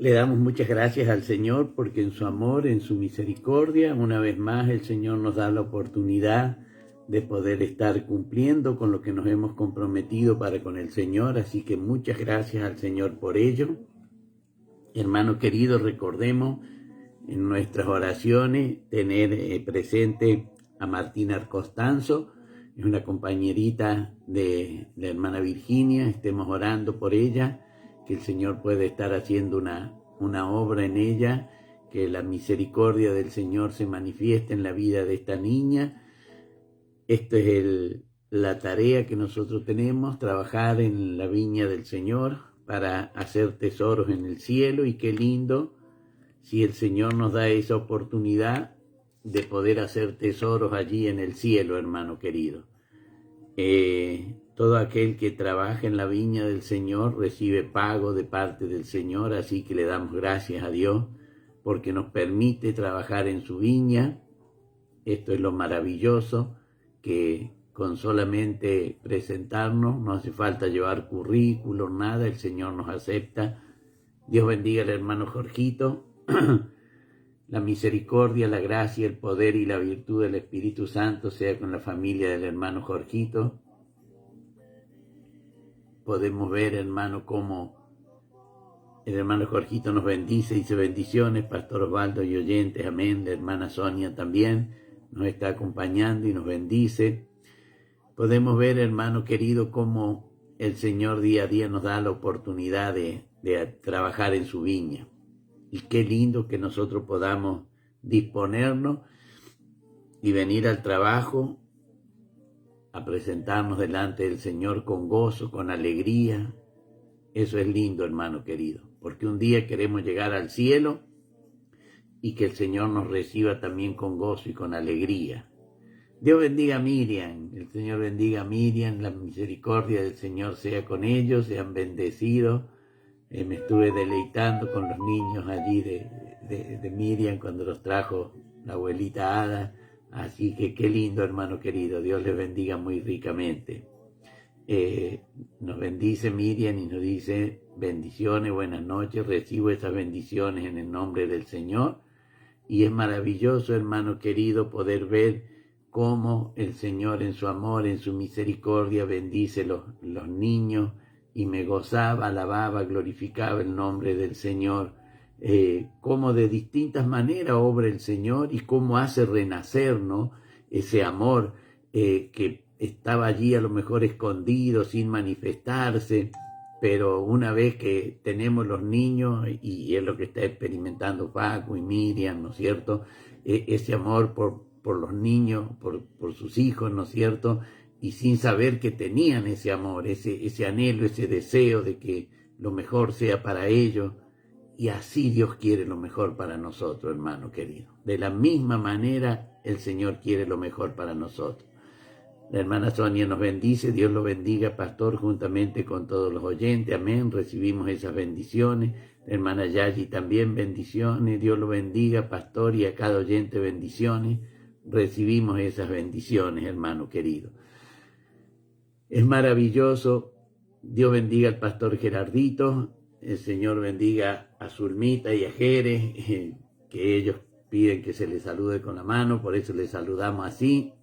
Le damos muchas gracias al Señor porque en su amor, en su misericordia, una vez más el Señor nos da la oportunidad de poder estar cumpliendo con lo que nos hemos comprometido para con el Señor. Así que muchas gracias al Señor por ello. Hermano querido, recordemos en nuestras oraciones tener presente a Martina Costanzo, es una compañerita de la hermana Virginia. Estemos orando por ella, que el Señor puede estar haciendo una obra en ella, que la misericordia del Señor se manifieste en la vida de esta niña. Esta es la tarea que nosotros tenemos, trabajar en la viña del Señor para hacer tesoros en el cielo. Y qué lindo si el Señor nos da esa oportunidad de poder hacer tesoros allí en el cielo, hermano querido. Todo aquel que trabaja en la viña del Señor recibe pago de parte del Señor, así que le damos gracias a Dios porque nos permite trabajar en su viña. Esto es lo maravilloso, que con solamente presentarnos, no hace falta llevar currículo, nada, el Señor nos acepta. Dios bendiga al hermano Jorgito. La misericordia, la gracia, el poder y la virtud del Espíritu Santo sea con la familia del hermano Jorgito. Podemos ver, hermano, cómo el hermano Jorgito nos bendice, dice bendiciones, Pastor Osvaldo y oyentes, amén. La hermana Sonia también nos está acompañando y nos bendice. Podemos ver, hermano querido, cómo el Señor día a día nos da la oportunidad de trabajar en su viña. Y qué lindo que nosotros podamos disponernos y venir al trabajo a presentarnos delante del Señor con gozo, con alegría. Eso es lindo, hermano querido, porque un día queremos llegar al cielo y que el Señor nos reciba también con gozo y con alegría. Dios bendiga a Miriam, el Señor bendiga a Miriam, la misericordia del Señor sea con ellos, sean bendecidos. Me estuve deleitando con los niños allí de Miriam cuando los trajo la abuelita Ada. Así que qué lindo, hermano querido. Dios les bendiga muy ricamente. Nos bendice Miriam y nos dice bendiciones, buenas noches. Recibo esas bendiciones en el nombre del Señor. Y es maravilloso, hermano querido, poder ver cómo el Señor en su amor, en su misericordia, bendice los niños. Y me gozaba, alababa, glorificaba el nombre del Señor, cómo de distintas maneras obra el Señor y cómo hace renacer, ¿no?, ese amor que estaba allí a lo mejor escondido, sin manifestarse, pero una vez que tenemos los niños, y es lo que está experimentando Paco y Miriam, ¿no es cierto?, ese amor por los niños, por sus hijos, ¿no es cierto?, y sin saber que tenían ese amor, ese anhelo, ese deseo de que lo mejor sea para ellos. Y así Dios quiere lo mejor para nosotros, hermano querido. De la misma manera el Señor quiere lo mejor para nosotros. La hermana Sonia nos bendice, Dios lo bendiga, pastor, juntamente con todos los oyentes, amén. Recibimos esas bendiciones. La hermana Yayi también bendiciones, Dios lo bendiga, pastor, y a cada oyente bendiciones. Recibimos esas bendiciones, hermano querido. Es maravilloso. Dios bendiga al pastor Gerardito. El Señor bendiga a Zulmita y a Jerez, que ellos piden que se les salude con la mano, por eso les saludamos así.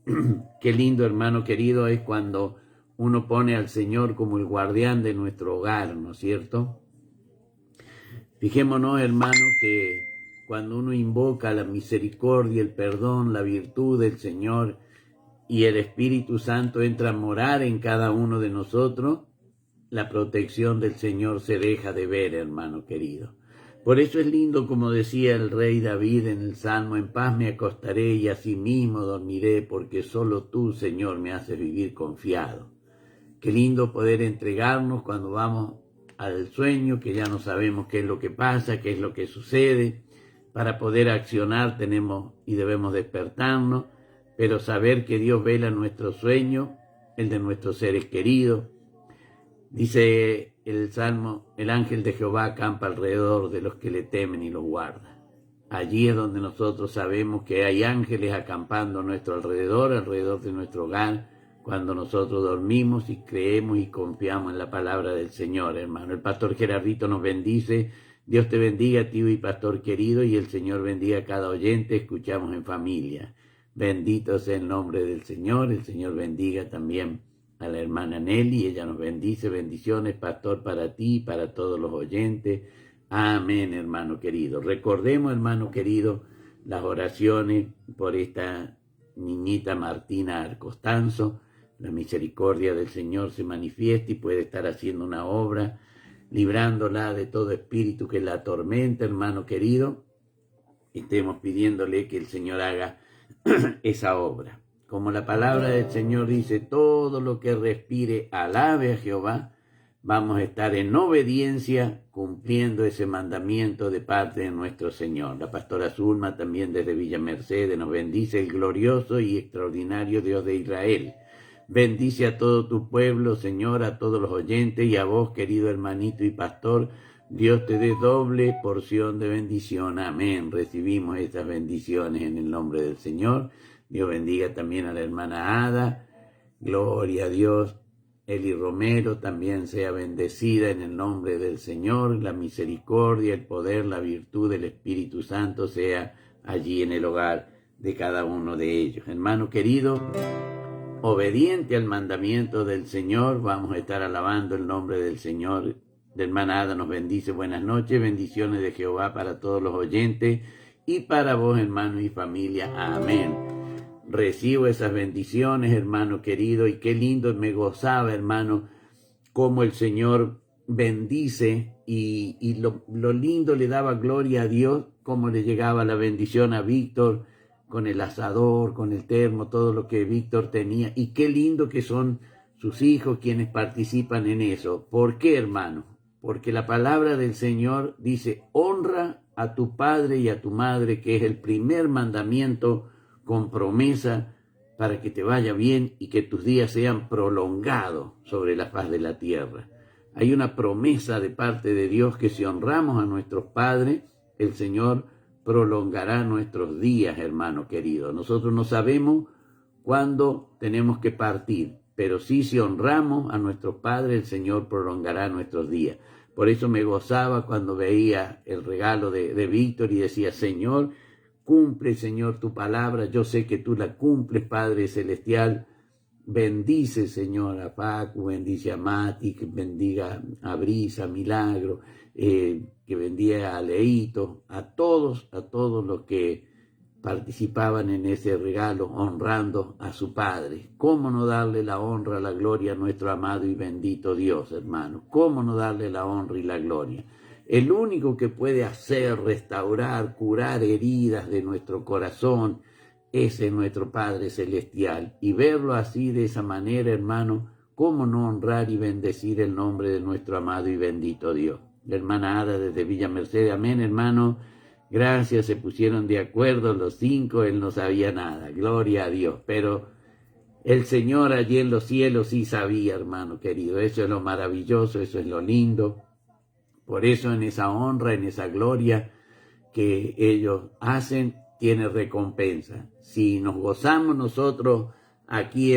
Qué lindo, hermano querido, es cuando uno pone al Señor como el guardián de nuestro hogar, ¿no es cierto? Fijémonos, hermano, que cuando uno invoca la misericordia, el perdón, la virtud del Señor, y el Espíritu Santo entra a morar en cada uno de nosotros, la protección del Señor se deja de ver, hermano querido. Por eso es lindo, como decía el rey David en el Salmo: en paz me acostaré y asimismo dormiré, porque solo tú, Señor, me haces vivir confiado. Qué lindo poder entregarnos cuando vamos al sueño, que ya no sabemos qué es lo que pasa, qué es lo que sucede. Para poder accionar tenemos y debemos despertarnos, pero saber que Dios vela nuestro sueño, el de nuestros seres queridos. Dice el Salmo: el ángel de Jehová acampa alrededor de los que le temen y los guarda. Allí es donde nosotros sabemos que hay ángeles acampando a nuestro alrededor de nuestro hogar, cuando nosotros dormimos y creemos y confiamos en la palabra del Señor, hermano. El pastor Gerardito nos bendice, Dios te bendiga, tío y pastor querido, y el Señor bendiga a cada oyente. Escuchamos en familia. Bendito sea el nombre del Señor. El Señor bendiga también a la hermana Nelly. Ella nos bendice. Bendiciones, pastor, para ti y para todos los oyentes. Amén, hermano querido. Recordemos, hermano querido, las oraciones por esta niñita Martina Arcostanzo. La misericordia del Señor se manifiesta y puede estar haciendo una obra, librándola de todo espíritu que la atormenta, hermano querido. Estemos pidiéndole que el Señor haga esa obra. Como la palabra del Señor dice, todo lo que respire alabe a Jehová. Vamos a estar en obediencia cumpliendo ese mandamiento de parte de nuestro Señor. La pastora Zulma también desde Villa Mercedes nos bendice, el glorioso y extraordinario Dios de Israel. Bendice a todo tu pueblo, Señor, a todos los oyentes y a vos, querido hermanito y pastor. Dios te dé doble porción de bendición. Amén. Recibimos estas bendiciones en el nombre del Señor. Dios bendiga también a la hermana Ada. Gloria a Dios. Eli Romero también sea bendecida en el nombre del Señor. La misericordia, el poder, la virtud del Espíritu Santo sea allí en el hogar de cada uno de ellos. Hermano querido, obediente al mandamiento del Señor, vamos a estar alabando el nombre del Señor. La hermana Ada nos bendice. Buenas noches, bendiciones de Jehová para todos los oyentes y para vos, hermano y familia. Amén. Recibo esas bendiciones, hermano querido, y qué lindo me gozaba, hermano, cómo el Señor bendice y lo lindo le daba gloria a Dios, cómo le llegaba la bendición a Víctor con el asador, con el termo, todo lo que Víctor tenía, y qué lindo que son sus hijos quienes participan en eso. ¿Por qué, hermano? Porque la palabra del Señor dice, honra a tu padre y a tu madre, que es el primer mandamiento con promesa para que te vaya bien y que tus días sean prolongados sobre la faz de la tierra. Hay una promesa de parte de Dios que si honramos a nuestros padres, el Señor prolongará nuestros días, hermano querido. Nosotros no sabemos cuándo tenemos que partir, pero sí, si honramos a nuestros padres, el Señor prolongará nuestros días. Por eso me gozaba cuando veía el regalo de Víctor y decía, Señor, cumple, Señor, tu palabra. Yo sé que tú la cumples, Padre Celestial. Bendice, Señor, a Paco, bendice a Mati, que bendiga a Brisa, a Milagro, que bendiga a Leito, a todos los que participaban en ese regalo, honrando a su Padre. ¿Cómo no darle la honra, la gloria a nuestro amado y bendito Dios, hermano? ¿Cómo no darle la honra y la gloria? El único que puede hacer, restaurar, curar heridas de nuestro corazón, ese es nuestro Padre Celestial. Y verlo así, de esa manera, hermano, ¿cómo no honrar y bendecir el nombre de nuestro amado y bendito Dios? La hermana Ada desde Villa Mercedes, amén, hermano. Gracias, se pusieron de acuerdo los 5, él no sabía nada, gloria a Dios. Pero el Señor allí en los cielos sí sabía, hermano querido. Eso es lo maravilloso, eso es lo lindo. Por eso en esa honra, en esa gloria que ellos hacen, tiene recompensa. Si nos gozamos nosotros aquí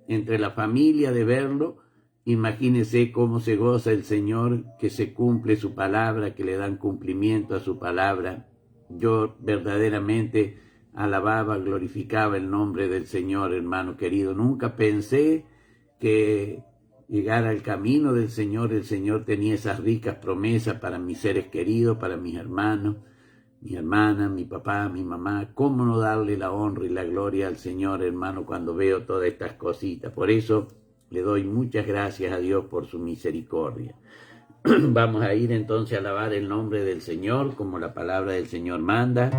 entre la familia de verlo, imagínense cómo se goza el Señor, que se cumple su palabra, que le dan cumplimiento a su palabra. Yo verdaderamente alababa, glorificaba el nombre del Señor, hermano querido. Nunca pensé que llegar al camino del Señor, el Señor tenía esas ricas promesas para mis seres queridos, para mis hermanos, mi hermana, mi papá, mi mamá. ¿Cómo no darle la honra y la gloria al Señor, hermano, cuando veo todas estas cositas? Por eso le doy muchas gracias a Dios por su misericordia. Vamos a ir entonces a alabar el nombre del Señor, como la palabra del Señor manda.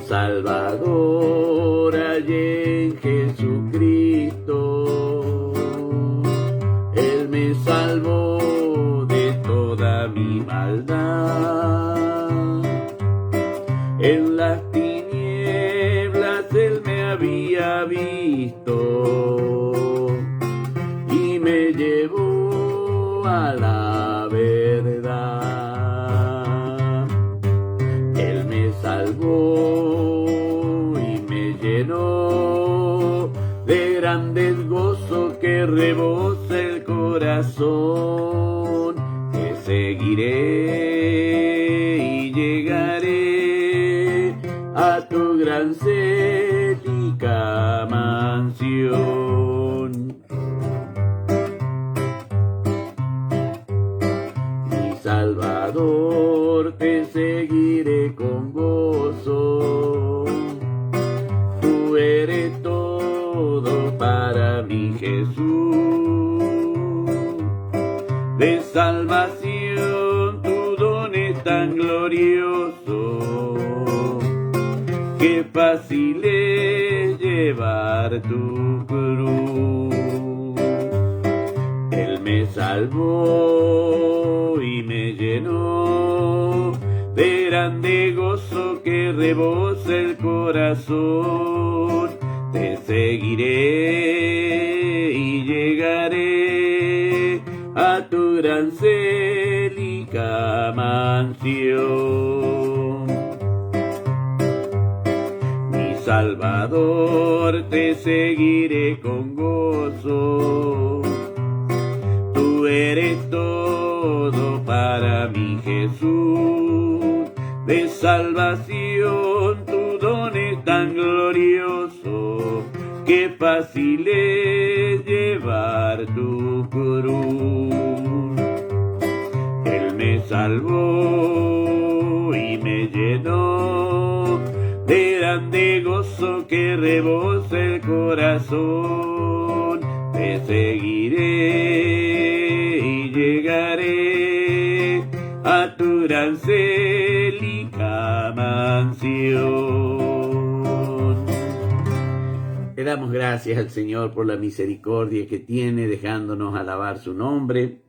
Salvador hallé en Jesucristo, Él me salvó de toda mi maldad. En las tinieblas Él me había visto y me llevó a la verdad. Él me salvó, llenó grande el gozo que rebosa el corazón. Te seguiré y llegaré a tu gran célica mansión. Mi Salvador, te seguiré con gozo. Tú eres todo para mí, Jesús. De salvación tu don es tan glorioso, qué fácil es llevar tu cruz. Él me salvó y me llenó de grande gozo que rebosa el corazón. Te seguiré y llegaré a tu gran célica mansión. Mi Salvador, te seguiré con gozo. Tú eres todo para mí, Jesús. De salvación tu don es tan glorioso, qué fácil es llevar tu cruz. Él me salvó y me llenó de grande gozo que rebosa el corazón. Te seguiré y llegaré a tu gran célica mansión. Le damos gracias al Señor por la misericordia que tiene, dejándonos alabar su nombre,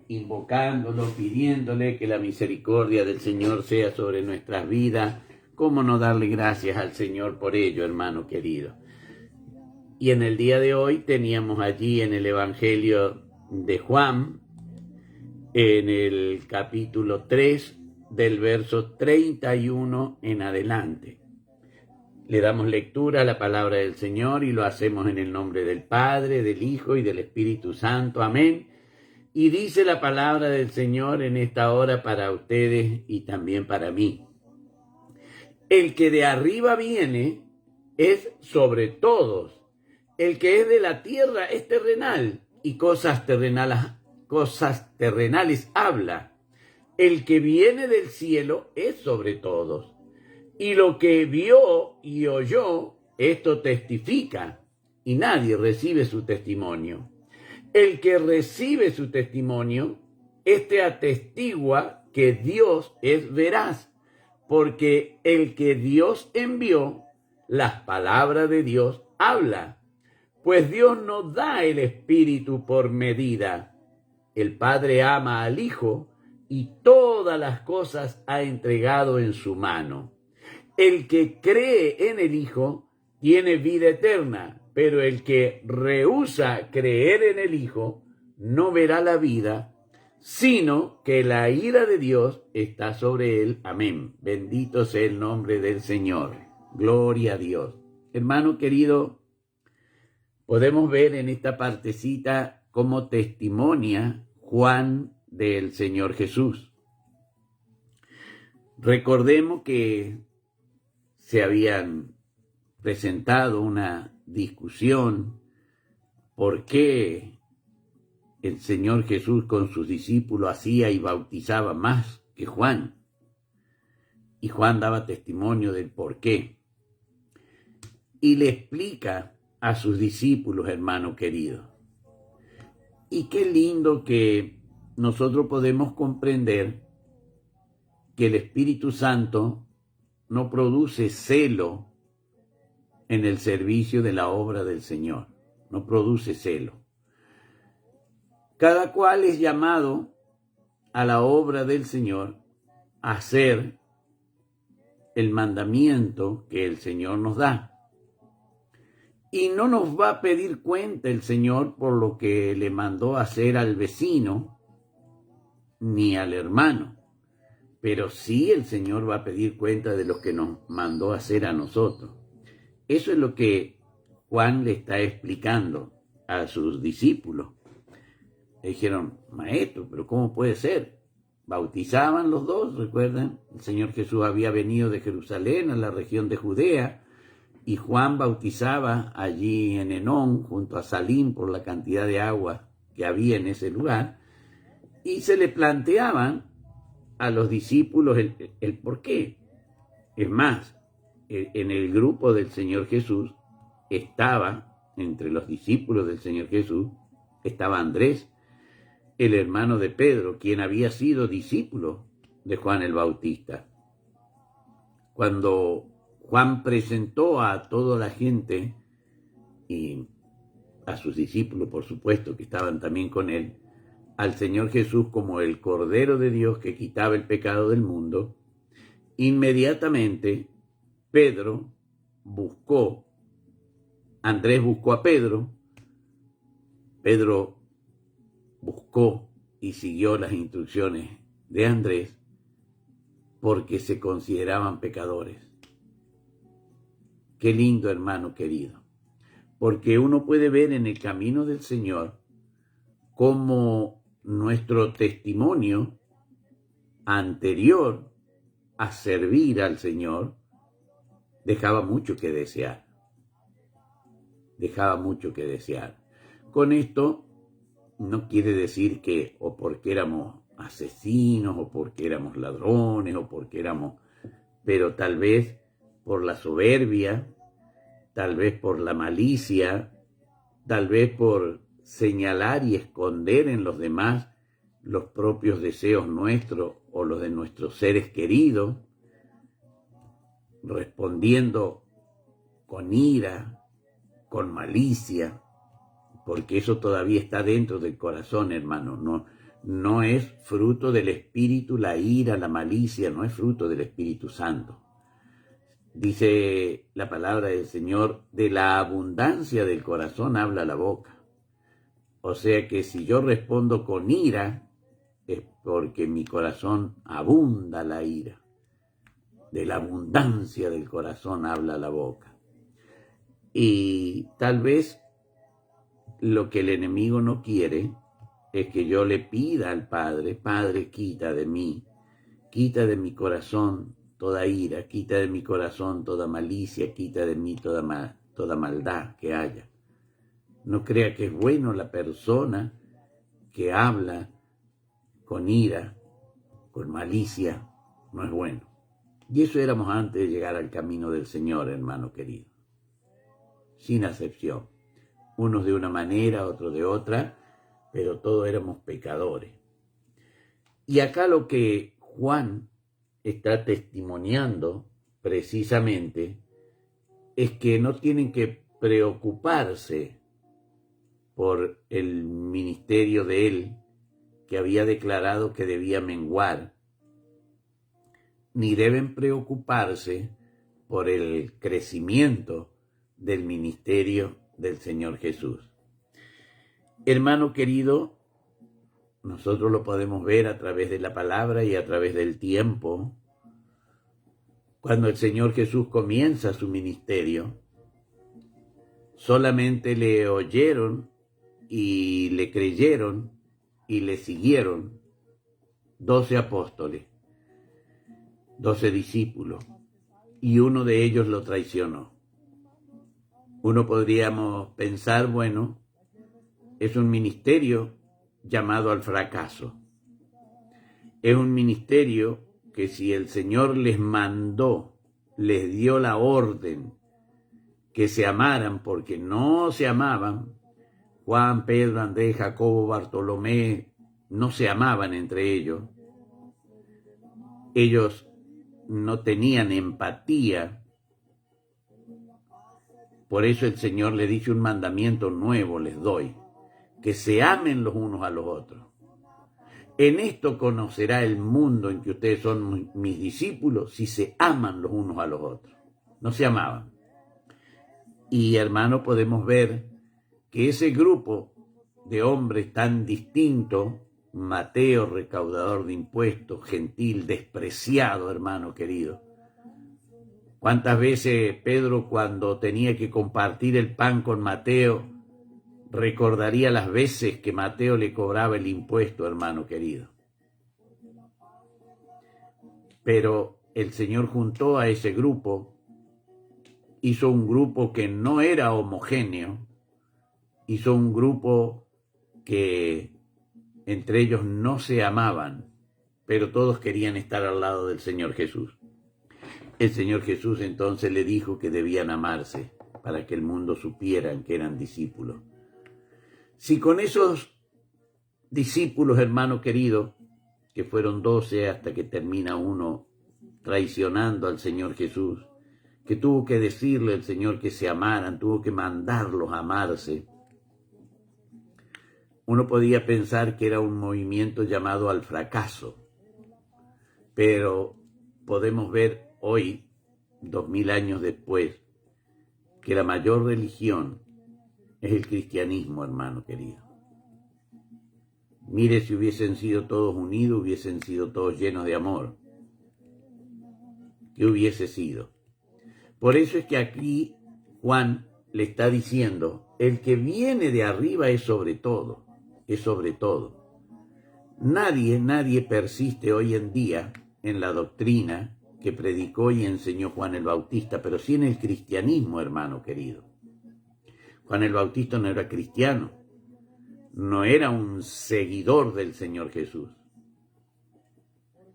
invocándolo, pidiéndole que la misericordia del Señor sea sobre nuestras vidas. ¿Cómo no darle gracias al Señor por ello, hermano querido? Y en el día de hoy teníamos allí en el Evangelio de Juan, en el capítulo 3, del verso 31 en adelante. Le damos lectura a la palabra del Señor y lo hacemos en el nombre del Padre, del Hijo y del Espíritu Santo. Amén. Y dice la palabra del Señor en esta hora para ustedes y también para mí. El que de arriba viene es sobre todos. El que es de la tierra es terrenal y cosas terrenales habla. El que viene del cielo es sobre todos. Y lo que vio y oyó, esto testifica, y nadie recibe su testimonio. El que recibe su testimonio, este atestigua que Dios es veraz, porque el que Dios envió, las palabras de Dios habla. Pues Dios no da el Espíritu por medida. El Padre ama al Hijo y todas las cosas ha entregado en su mano. El que cree en el Hijo tiene vida eterna, pero el que rehúsa creer en el Hijo no verá la vida, sino que la ira de Dios está sobre él. Amén. Bendito sea el nombre del Señor. Gloria a Dios. Hermano querido, podemos ver en esta partecita cómo testimonia Juan del Señor Jesús. Recordemos que se habían presentado una discusión por qué el Señor Jesús con sus discípulos hacía y bautizaba más que Juan. Y Juan daba testimonio del por qué. Y le explica a sus discípulos, hermano querido. Y qué lindo que nosotros podemos comprender que el Espíritu Santo no produce celo en el servicio de la obra del Señor. No produce celo. Cada cual es llamado a la obra del Señor a hacer el mandamiento que el Señor nos da. Y no nos va a pedir cuenta el Señor por lo que le mandó hacer al vecino ni al hermano. Pero sí el Señor va a pedir cuenta de lo que nos mandó hacer a nosotros. Eso es lo que Juan le está explicando a sus discípulos. Le dijeron, maestro, pero ¿cómo puede ser? Bautizaban los dos, recuerdan, el Señor Jesús había venido de Jerusalén a la región de Judea, y Juan bautizaba allí en Enón, junto a Salim, por la cantidad de agua que había en ese lugar, y se le planteaban a los discípulos el por qué. Es más, en el grupo del Señor Jesús estaba, entre los discípulos del Señor Jesús, estaba Andrés, el hermano de Pedro, quien había sido discípulo de Juan el Bautista. Cuando Juan presentó a toda la gente y a sus discípulos, por supuesto, que estaban también con él, al Señor Jesús como el Cordero de Dios que quitaba el pecado del mundo, inmediatamente Andrés buscó a Pedro, Pedro buscó y siguió las instrucciones de Andrés porque se consideraban pecadores. Qué lindo, hermano querido, porque uno puede ver en el camino del Señor cómo nuestro testimonio anterior a servir al Señor dejaba mucho que desear. Dejaba mucho que desear. Con esto no quiere decir que o porque éramos asesinos o porque éramos ladrones o porque éramos, pero tal vez por la soberbia, tal vez por la malicia, tal vez por señalar y esconder en los demás los propios deseos nuestros o los de nuestros seres queridos, respondiendo con ira, con malicia, porque eso todavía está dentro del corazón, hermano. No es fruto del Espíritu la ira, la malicia, no es fruto del Espíritu Santo. Dice la palabra del Señor, de la abundancia del corazón habla la boca. O sea que si yo respondo con ira, es porque mi corazón abunda la ira. De la abundancia del corazón habla la boca. Y tal vez lo que el enemigo no quiere es que yo le pida al Padre, Padre, quita de mi corazón toda ira, quita de mi corazón toda malicia, quita de mí toda maldad que haya. No crea que es bueno la persona que habla con ira, con malicia, no es bueno. Y eso éramos antes de llegar al camino del Señor, hermano querido. Sin acepción. Unos de una manera, otros de otra, pero todos éramos pecadores. Y acá lo que Juan está testimoniando precisamente es que no tienen que preocuparse por el ministerio de él, que había declarado que debía menguar, ni deben preocuparse por el crecimiento del ministerio del Señor Jesús. Hermano querido, nosotros lo podemos ver a través de la palabra y a través del tiempo. Cuando el Señor Jesús comienza su ministerio, solamente le oyeron y le creyeron y le siguieron 12 apóstoles, 12 discípulos, y uno de ellos lo traicionó. Uno podríamos pensar, bueno, es un ministerio llamado al fracaso. Es un ministerio que si el Señor les mandó, les dio la orden que se amaran porque no se amaban, Juan, Pedro, Andrés, Jacobo, Bartolomé, no se amaban entre ellos. Ellos no tenían empatía. Por eso el Señor les dice un mandamiento nuevo les doy, que se amen los unos a los otros. En esto conocerá el mundo en que ustedes son mis discípulos, si se aman los unos a los otros. No se amaban. Y hermano, podemos ver que ese grupo de hombres tan distintos, Mateo, recaudador de impuestos, gentil, despreciado, hermano querido, ¿Cuántas veces Pedro, cuando tenía que compartir el pan con Mateo, recordaría las veces que Mateo le cobraba el impuesto, hermano querido? Pero el Señor juntó a ese grupo, hizo un grupo que no era homogéneo, hizo un grupo que entre ellos no se amaban, pero todos querían estar al lado del Señor Jesús. El Señor Jesús entonces le dijo que debían amarse para que el mundo supieran que eran discípulos. Si con esos discípulos, hermano querido, que fueron 12 hasta que termina uno traicionando al Señor Jesús, que tuvo que decirle al Señor que se amaran, tuvo que mandarlos a amarse, uno podía pensar que era un movimiento llamado al fracaso, pero podemos ver hoy, 2000 años después, que la mayor religión es el cristianismo, hermano querido. Mire, si hubiesen sido todos unidos, hubiesen sido todos llenos de amor. ¿Qué hubiese sido? Por eso es que aquí Juan le está diciendo, el que viene de arriba es sobre todo, es sobre todo. Nadie persiste hoy en día en la doctrina que predicó y enseñó Juan el Bautista, pero sí en el cristianismo, hermano querido. Juan el Bautista no era cristiano, no era un seguidor del Señor Jesús.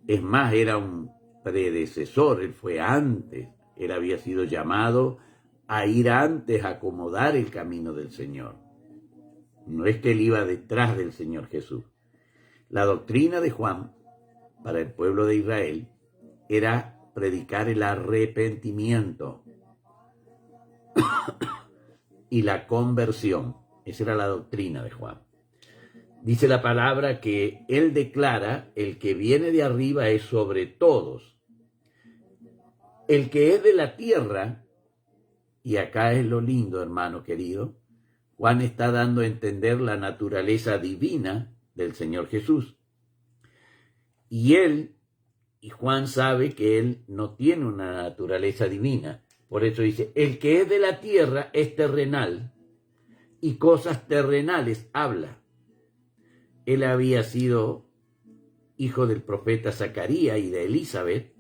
Es más, era un predecesor, él fue antes, él había sido llamado a ir antes a acomodar el camino del Señor. No es que él iba detrás del Señor Jesús. La doctrina de Juan para el pueblo de Israel era predicar el arrepentimiento y la conversión. Esa era la doctrina de Juan. Dice la palabra que él declara, el que viene de arriba es sobre todos. El que es de la tierra, y acá es lo lindo, hermano querido, Juan está dando a entender la naturaleza divina del Señor Jesús. Y Juan sabe que él no tiene una naturaleza divina. Por eso dice, el que es de la tierra es terrenal y cosas terrenales habla. Él había sido hijo del profeta Zacarías y de Elizabeth,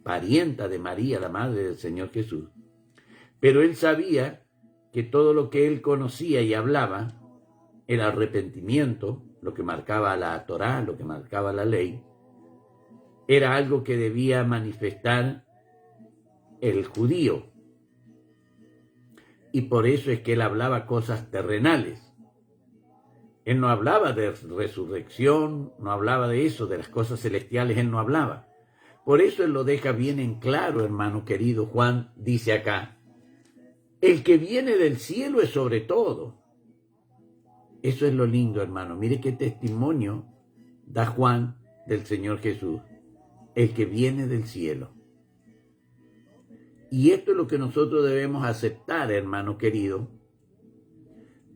parienta de María, la madre del Señor Jesús. Pero él sabía que todo lo que él conocía y hablaba, el arrepentimiento, lo que marcaba la Torá, lo que marcaba la ley, era algo que debía manifestar el judío. Y por eso es que él hablaba cosas terrenales. Él no hablaba de resurrección, no hablaba de eso, de las cosas celestiales, él no hablaba. Por eso él lo deja bien en claro, hermano querido. Juan dice acá, el que viene del cielo es sobre todo. Eso es lo lindo, hermano. Mire qué testimonio da Juan del Señor Jesús. El que viene del cielo. Y esto es lo que nosotros debemos aceptar, hermano querido,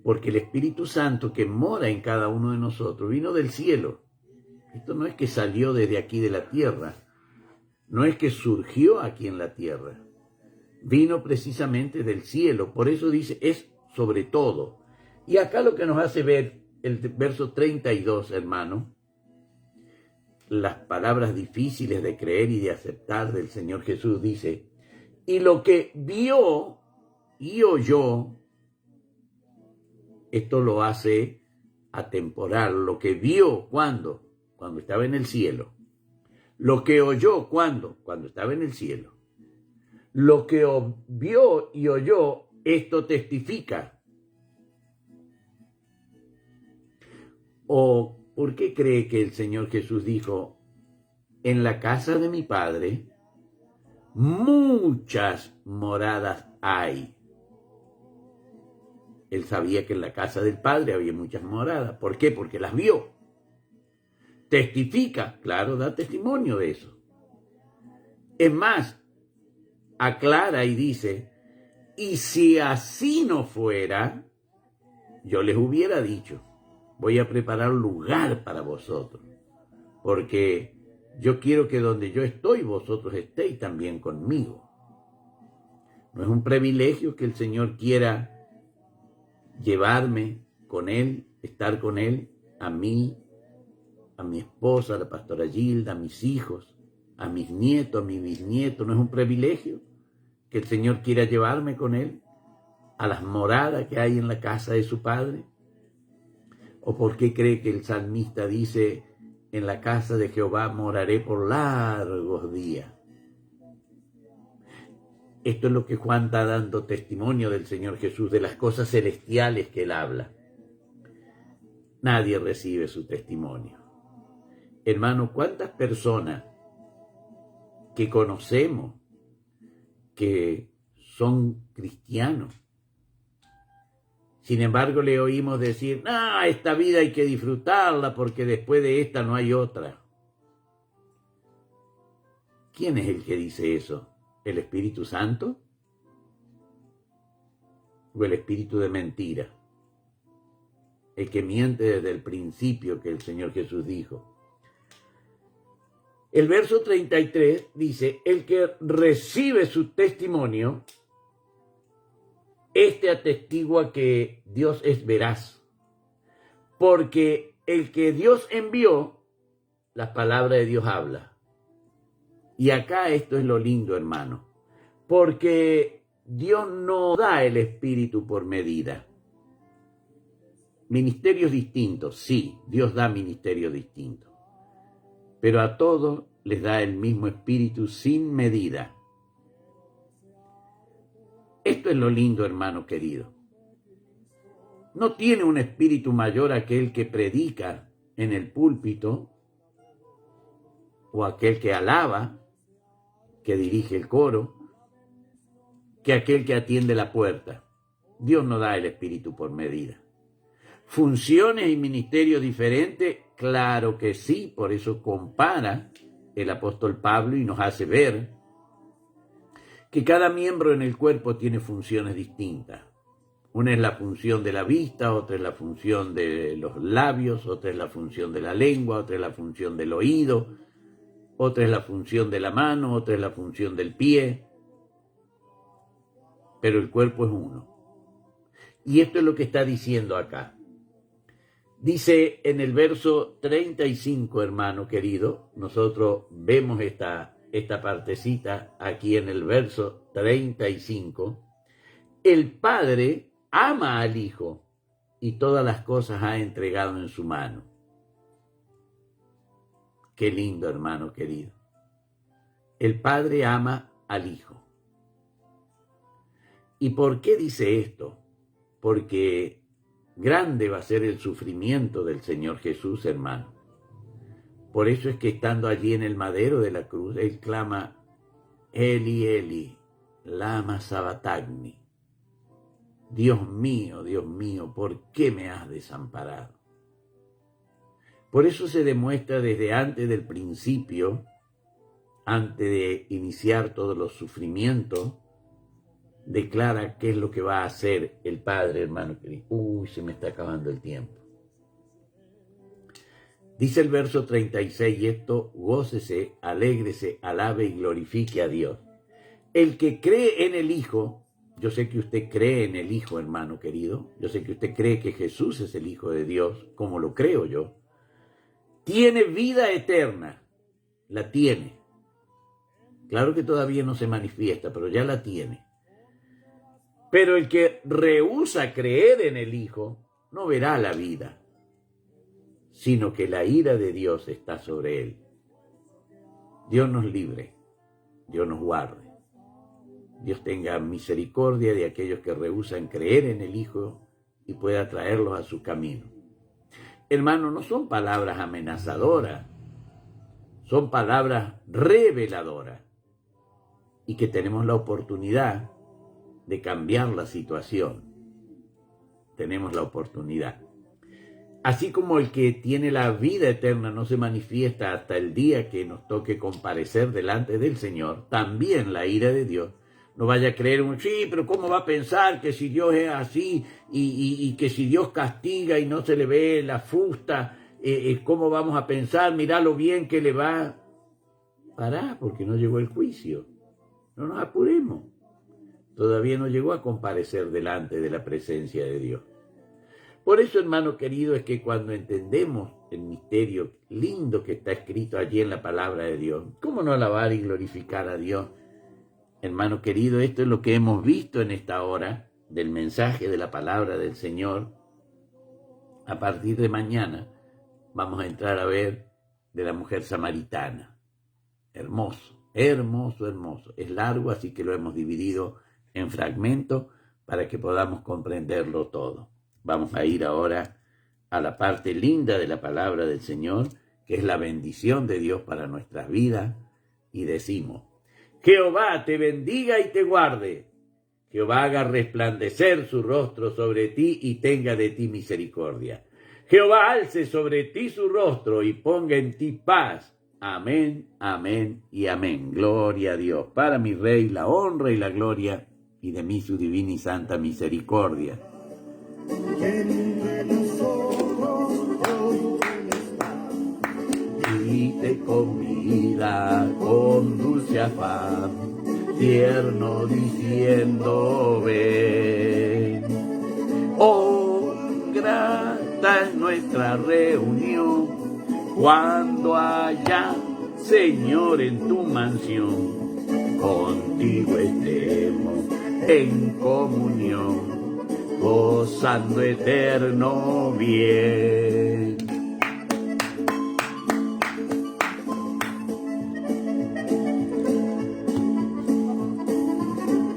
porque el Espíritu Santo que mora en cada uno de nosotros vino del cielo. Esto no es que salió desde aquí de la tierra, no es que surgió aquí en la tierra, vino precisamente del cielo. Por eso dice, es sobre todo. Y acá lo que nos hace ver el verso 32, hermano, las palabras difíciles de creer y de aceptar del Señor Jesús, dice, y lo que vio y oyó, esto lo hace atemporal, lo que vio, ¿cuándo? Cuando estaba en el cielo. Lo que oyó, ¿cuándo? Cuando estaba en el cielo. Lo que vio y oyó, esto testifica. ¿O por qué cree que el Señor Jesús dijo, en la casa de mi Padre muchas moradas hay? Él sabía que en la casa del Padre había muchas moradas. ¿Por qué? Porque las vio. Testifica, claro, da testimonio de eso. Es más, aclara y dice, y si así no fuera, yo les hubiera dicho, voy a preparar lugar para vosotros, porque yo quiero que donde yo estoy, vosotros estéis también conmigo. No es un privilegio que el Señor quiera llevarme con Él, estar con Él, a mí, a mi esposa, a la pastora Gilda, a mis hijos, a mis nietos, a mis bisnietos. No es un privilegio que el Señor quiera llevarme con Él a las moradas que hay en la casa de su Padre. ¿O por qué cree que el salmista dice, en la casa de Jehová moraré por largos días? Esto es lo que Juan está dando testimonio del Señor Jesús, de las cosas celestiales que Él habla. Nadie recibe su testimonio. Hermano, ¿cuántas personas que conocemos que son cristianos, sin embargo le oímos decir, esta vida hay que disfrutarla porque después de esta no hay otra? ¿Quién es el que dice eso? ¿El Espíritu Santo? ¿O el espíritu de mentira? El que miente desde el principio, que el Señor Jesús dijo. El verso 33 dice, el que recibe su testimonio, este atestigua que Dios es veraz, porque el que Dios envió, las palabras de Dios habla. Y acá esto es lo lindo, hermano, porque Dios no da el Espíritu por medida. Ministerios distintos, sí, Dios da ministerios distintos, pero a todos les da el mismo Espíritu sin medida. Esto es lo lindo, hermano querido. No tiene un espíritu mayor aquel que predica en el púlpito o aquel que alaba, que dirige el coro, que aquel que atiende la puerta. Dios no da el espíritu por medida. ¿Funciones y ministerios diferentes? Claro que sí, por eso compara el apóstol Pablo y nos hace ver que cada miembro en el cuerpo tiene funciones distintas. Una es la función de la vista, otra es la función de los labios, otra es la función de la lengua, otra es la función del oído, otra es la función de la mano, otra es la función del pie. Pero el cuerpo es uno. Y esto es lo que está diciendo acá. Dice en el verso 35, hermano querido, nosotros vemos esta partecita aquí en el verso 35. El Padre ama al Hijo y todas las cosas ha entregado en su mano. Qué lindo, hermano querido. El Padre ama al Hijo. ¿Y por qué dice esto? Porque grande va a ser el sufrimiento del Señor Jesús, hermano. Por eso es que estando allí en el madero de la cruz, Él clama, Eli, Eli, lama sabachthani. Dios mío, ¿por qué me has desamparado? Por eso se demuestra desde antes del principio, antes de iniciar todos los sufrimientos, declara qué es lo que va a hacer el Padre, hermano querido. Se me está acabando el tiempo. Dice el verso 36, y esto, gócese, alégrese, alabe y glorifique a Dios. El que cree en el Hijo, yo sé que usted cree en el Hijo, hermano querido, yo sé que usted cree que Jesús es el Hijo de Dios, como lo creo yo, tiene vida eterna, la tiene. Claro que todavía no se manifiesta, pero ya la tiene. Pero el que rehúsa creer en el Hijo no verá la vida, sino que la ira de Dios está sobre él. Dios nos libre, Dios nos guarde. Dios tenga misericordia de aquellos que rehúsan creer en el Hijo y pueda traerlos a su camino. Hermano, no son palabras amenazadoras, son palabras reveladoras y que tenemos la oportunidad de cambiar la situación. Tenemos la oportunidad. Así como el que tiene la vida eterna no se manifiesta hasta el día que nos toque comparecer delante del Señor, también la ira de Dios. No vaya a creer, sí, pero ¿cómo va a pensar que si Dios es así y que si Dios castiga y no se le ve la fusta, ¿cómo vamos a pensar? Mirá lo bien que le va. Pará, porque no llegó el juicio. No nos apuremos. todavía no llegó a comparecer delante de la presencia de Dios. Por eso, hermano querido, es que cuando entendemos el misterio lindo que está escrito allí en la palabra de Dios, ¿cómo no alabar y glorificar a Dios? Hermano querido, esto es lo que hemos visto en esta hora del mensaje de la palabra del Señor. A partir de mañana vamos a entrar a ver de la mujer samaritana. Hermoso, hermoso, hermoso. Es largo, así que lo hemos dividido en fragmentos para que podamos comprenderlo todo. Vamos a ir ahora a la parte linda de la palabra del Señor, que es la bendición de Dios para nuestras vidas, y decimos: Jehová te bendiga y te guarde. Jehová haga resplandecer su rostro sobre ti y tenga de ti misericordia. Jehová alce sobre ti su rostro y ponga en ti paz. Amén, amén y amén. Gloria a Dios. Para mi Rey la honra y la gloria, y de mí su divina y santa misericordia. Y te convida con dulce afán, tierno diciendo ven. Oh, grata es nuestra reunión, cuando haya, Señor, en tu mansión, contigo estemos en comunión, gozando eterno bien.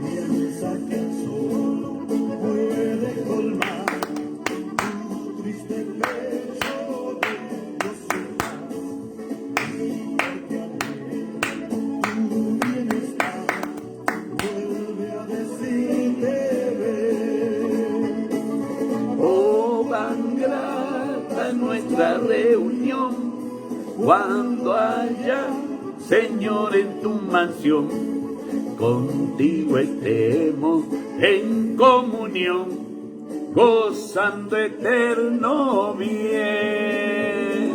Piensa que el sol puede colmar tu triste pecho de soledad, y porque anhela tu bienestar, vuelve a decirte ven. Oh, tan grata nuestra reunión, cuando haya, Señor, en tu mansión, contigo estemos en comunión, gozando eterno bien.